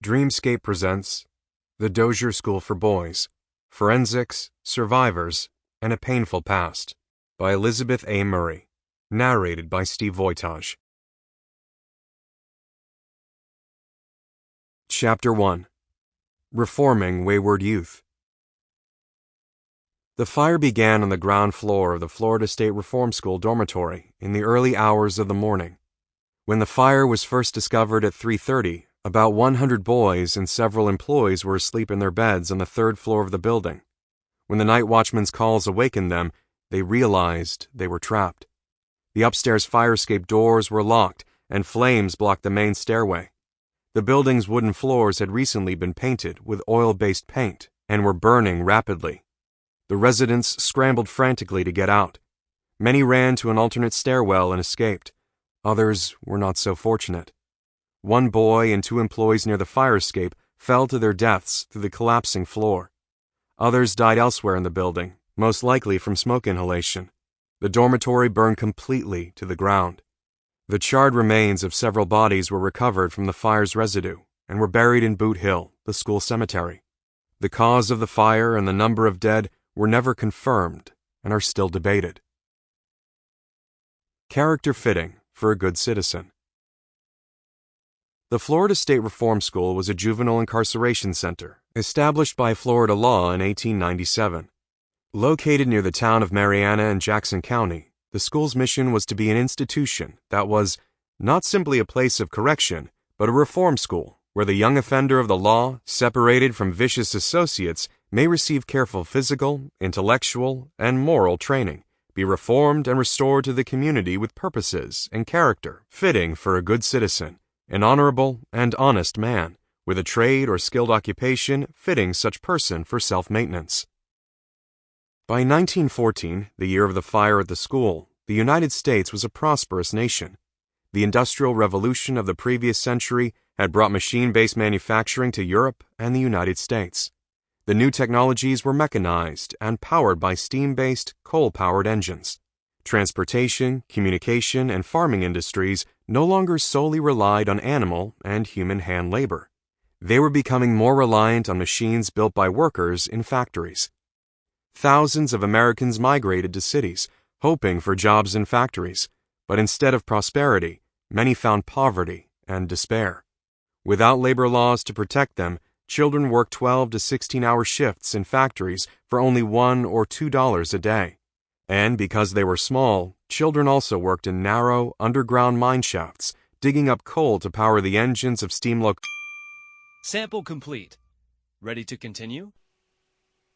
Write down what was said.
Dreamscape presents The Dozier School for Boys, Forensics, Survivors, and a Painful Past by Elizabeth A. Murray, narrated by Steve Wojtas. Chapter 1. Reforming Wayward Youth. The fire began on the ground floor of the Florida State Reform School dormitory in the early hours of the morning. When the fire was first discovered at 3:30, about 100 boys and several employees were asleep in their beds on the third floor of the building. When the night watchman's calls awakened them, they realized they were trapped. The upstairs fire escape doors were locked, and flames blocked the main stairway. The building's wooden floors had recently been painted with oil-based paint and were burning rapidly. The residents scrambled frantically to get out. Many ran to an alternate stairwell and escaped. Others were not so fortunate. One boy and 2 employees near the fire escape fell to their deaths through the collapsing floor. Others died elsewhere in the building, most likely from smoke inhalation. The dormitory burned completely to the ground. The charred remains of several bodies were recovered from the fire's residue and were buried in Boot Hill, the school cemetery. The cause of the fire and the number of dead were never confirmed and are still debated. Character fitting for a good citizen. The Florida State Reform School was a juvenile incarceration center established by Florida law in 1897. Located near the town of Marianna in Jackson County, the school's mission was to be an institution that was not simply a place of correction, but a reform school where the young offender of the law, separated from vicious associates, may receive careful physical, intellectual, and moral training, be reformed and restored to the community with purposes and character fitting for a good citizen, an honorable and honest man, with a trade or skilled occupation fitting such person for self-maintenance. By 1914, the year of the fire at the school, the United States was a prosperous nation. The Industrial Revolution of the previous century had brought machine-based manufacturing to Europe and the United States. The new technologies were mechanized and powered by steam-based, coal-powered engines. Transportation, communication, and farming industries no longer solely relied on animal and human hand labor. They were becoming more reliant on machines built by workers in factories. Thousands of Americans migrated to cities, hoping for jobs in factories, but instead of prosperity, many found poverty and despair. Without labor laws to protect them, children worked 12 to 16-hour shifts in factories for only $1 or $2 a day. And because they were small, children also worked in narrow, underground mine shafts, digging up coal to power the engines of steam locomotives. Sample complete. Ready to continue?